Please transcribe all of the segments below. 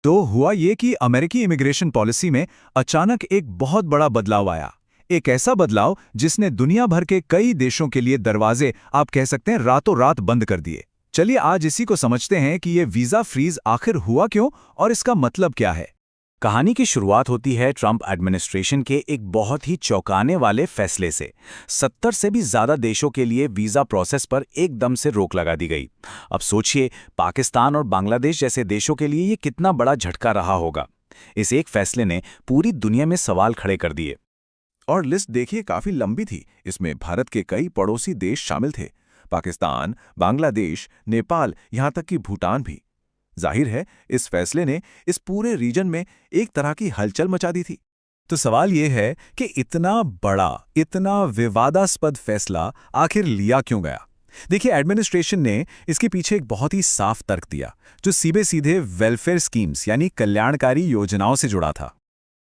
तो हुआ ये कि अमेरिकी इमिग्रेशन पॉलिसी में अचानक एक बहुत बड़ा बदलाव आया। एक ऐसा बदलाव जिसने दुनिया भर के कई देशों के लिए दरवाजे आप कह सकते हैं रातों रात बंद कर दिए। चलिए आज इसी को समझते हैं कि ये वीजा फ्रीज आखिर हुआ क्यों और इसका मतलब क्या है। कहानी की शुरुआत होती है ट्रंप एडमिनिस्ट्रेशन के एक बहुत ही चौंकाने वाले फैसले से। 70 से भी ज्यादा देशों के लिए वीजा प्रोसेस पर एकदम से रोक लगा दी गई। अब सोचिए, पाकिस्तान और बांग्लादेश जैसे देशों के लिए ये कितना बड़ा झटका रहा होगा। इस एक फैसले ने पूरी दुनिया में सवाल खड़े कर दिए। और लिस्ट देखिए काफी लंबी थी। इसमें भारत के कई पड़ोसी देश शामिल थे, पाकिस्तान, बांग्लादेश, नेपाल, यहां तक कि भूटान भी। जाहिर है इस फैसले ने इस पूरे रीजन में एक तरह की हलचल मचा दी थी। तो सवाल ये है कि इतना बड़ा, इतना विवादास्पद फैसला आखिर लिया क्यों गया। देखिए, एडमिनिस्ट्रेशन ने इसके पीछे एक बहुत ही साफ तर्क दिया, जो सीधे सीधे वेलफेयर स्कीम्स यानी कल्याणकारी योजनाओं से जुड़ा था।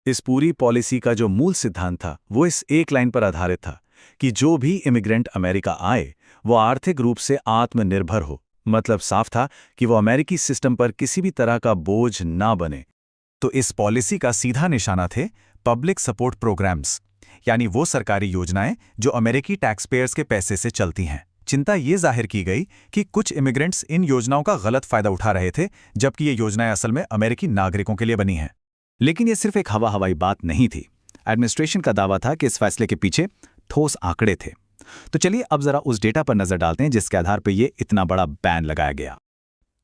इस पूरी पॉलिसी का जो मूल सिद्धांत था वो इस एक लाइन पर आधारित था कि जो भी इमिग्रेंट अमेरिका आए वो आर्थिक रूप से आत्मनिर्भर हो। मतलब साफ था कि वो अमेरिकी सिस्टम पर किसी भी तरह का बोझ ना बने। तो इस पॉलिसी का सीधा निशाना थे पब्लिक सपोर्ट प्रोग्राम्स, यानी वो सरकारी योजनाएं जो अमेरिकी टैक्सपेयर्स के पैसे से चलती हैं। चिंता ये जाहिर की गई कि कुछ इमिग्रेंट्स इन योजनाओं का गलत फायदा उठा रहे थे, जबकि ये योजनाएं असल में अमेरिकी नागरिकों के लिए बनी हैं। लेकिन ये सिर्फ एक हवाई बात नहीं थी। एडमिनिस्ट्रेशन का दावा था कि इस फैसले के पीछे ठोस आंकड़े थे। तो चलिए अब जरा उस डेटा पर नजर डालते हैं जिसके आधार पर ये इतना बड़ा बैन लगाया गया।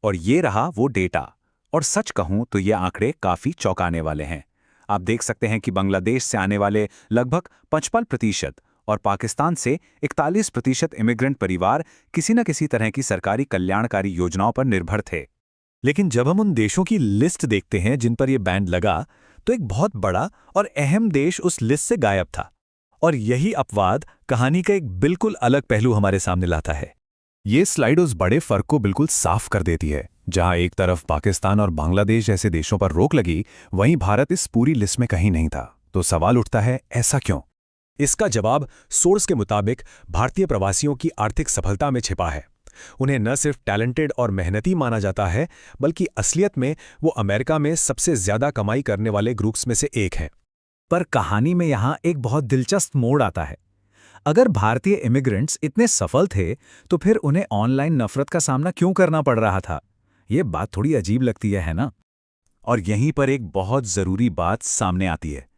और ये रहा वो डेटा। और सच कहूं तो ये आंकड़े काफी चौंकाने वाले हैं। आप देख सकते हैं कि बांग्लादेश से आने वाले लगभग 55% और पाकिस्तान से 41% इमिग्रेंट परिवार किसी न किसी तरह की सरकारी कल्याणकारी योजनाओं पर निर्भर थे। लेकिन जब हम उन देशों की लिस्ट देखते हैं जिन पर यह बैन लगा, तो एक बहुत बड़ा और अहम देश उस लिस्ट से गायब था। और यही अपवाद कहानी का एक बिल्कुल अलग पहलू हमारे सामने लाता है। ये स्लाइड उस बड़े फर्क को बिल्कुल साफ कर देती है। जहां एक तरफ पाकिस्तान और बांग्लादेश जैसे देशों पर रोक लगी, वहीं भारत इस पूरी लिस्ट में कहीं नहीं था। तो सवाल उठता है, ऐसा क्यों? इसका जवाब सोर्स के मुताबिक भारतीय प्रवासियों की आर्थिक सफलता में छिपा है। उन्हें न सिर्फ टैलेंटेड और मेहनती माना जाता है, बल्कि असलियत में वो अमेरिका में सबसे ज्यादा कमाई करने वाले ग्रुप्स में से एक हैं। पर कहानी में यहां एक बहुत दिलचस्प मोड़ आता है। अगर भारतीय इमिग्रेंट्स इतने सफल थे, तो फिर उन्हें ऑनलाइन नफरत का सामना क्यों करना पड़ रहा था? ये बात थोड़ी अजीब लगती है ना? और यहीं पर एक बहुत जरूरी बात सामने आती है।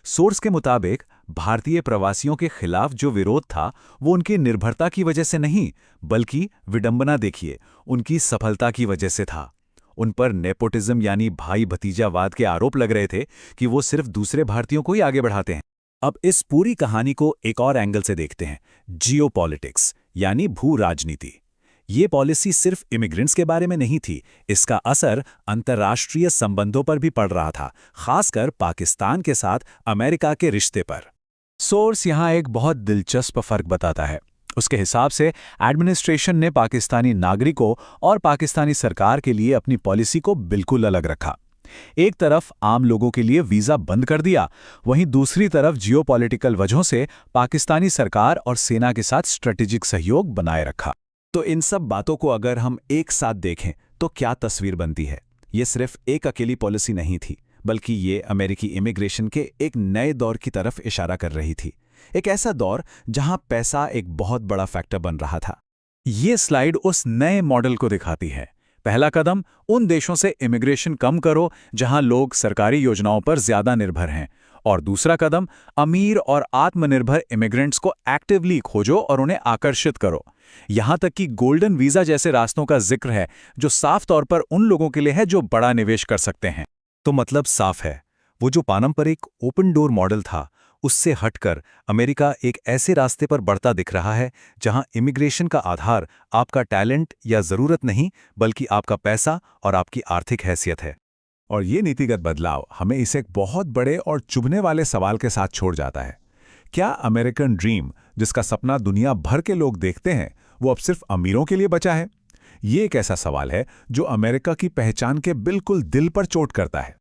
सोर्स के मुताबिक भारतीय प्रवासियों के खिलाफ जो विरोध था वो उनकी निर्भरता की वजह से नहीं, बल्कि विडंबना देखिए, उनकी सफलता की वजह से था। उन पर नेपोटिज्म यानी भाई भतीजावाद के आरोप लग रहे थे कि वो सिर्फ दूसरे भारतीयों को ही आगे बढ़ाते हैं। अब इस पूरी कहानी को एक और एंगल से देखते हैं, जियोपॉलिटिक्स यानी भू राजनीति। ये पॉलिसी सिर्फ इमिग्रेंट्स के बारे में नहीं थी, इसका असर अंतर्राष्ट्रीय संबंधों पर भी पड़ रहा था, खासकर पाकिस्तान के साथ अमेरिका के रिश्ते पर। सोर्स यहां एक बहुत दिलचस्प फर्क बताता है। उसके हिसाब से एडमिनिस्ट्रेशन ने पाकिस्तानी नागरिकों और पाकिस्तानी सरकार के लिए अपनी पॉलिसी को बिल्कुल अलग रखा। एक तरफ आम लोगों के लिए वीजा बंद कर दिया, वहीं दूसरी तरफ जियोपॉलिटिकल वजहों से पाकिस्तानी सरकार और सेना के साथ स्ट्रेटेजिक सहयोग बनाए रखा। तो इन सब बातों को अगर हम एक साथ देखें तो क्या तस्वीर बनती है? ये सिर्फ एक अकेली पॉलिसी नहीं थी, बल्कि ये अमेरिकी इमिग्रेशन के एक नए दौर की तरफ इशारा कर रही थी। एक ऐसा दौर जहां पैसा एक बहुत बड़ा फैक्टर बन रहा था। ये स्लाइड उस नए मॉडल को दिखाती है। पहला कदम, उन देशों से इमिग्रेशन कम करो जहां लोग सरकारी योजनाओं पर ज्यादा निर्भर हैं। और दूसरा कदम, अमीर और आत्मनिर्भर इमिग्रेंट्स को एक्टिवली खोजो और उन्हें आकर्षित करो। यहां तक कि गोल्डन वीजा जैसे रास्तों का जिक्र है, जो साफ तौर पर उन लोगों के लिए है जो बड़ा निवेश कर सकते हैं। तो मतलब साफ है, वो जो पारंपरिक ओपन डोर मॉडल था, उससे हटकर अमेरिका एक ऐसे रास्ते पर बढ़ता दिख रहा है जहां इमिग्रेशन का आधार आपका टैलेंट या जरूरत नहीं, बल्कि आपका पैसा और आपकी आर्थिक हैसियत है। और ये नीतिगत बदलाव हमें इसे एक बहुत बड़े और चुभने वाले सवाल के साथ छोड़ जाता है। क्या अमेरिकन ड्रीम, जिसका सपना दुनिया भर के लोग देखते हैं, वो अब सिर्फ अमीरों के लिए बचा है? ये एक ऐसा सवाल है जो अमेरिका की पहचान के बिल्कुल दिल पर चोट करता है।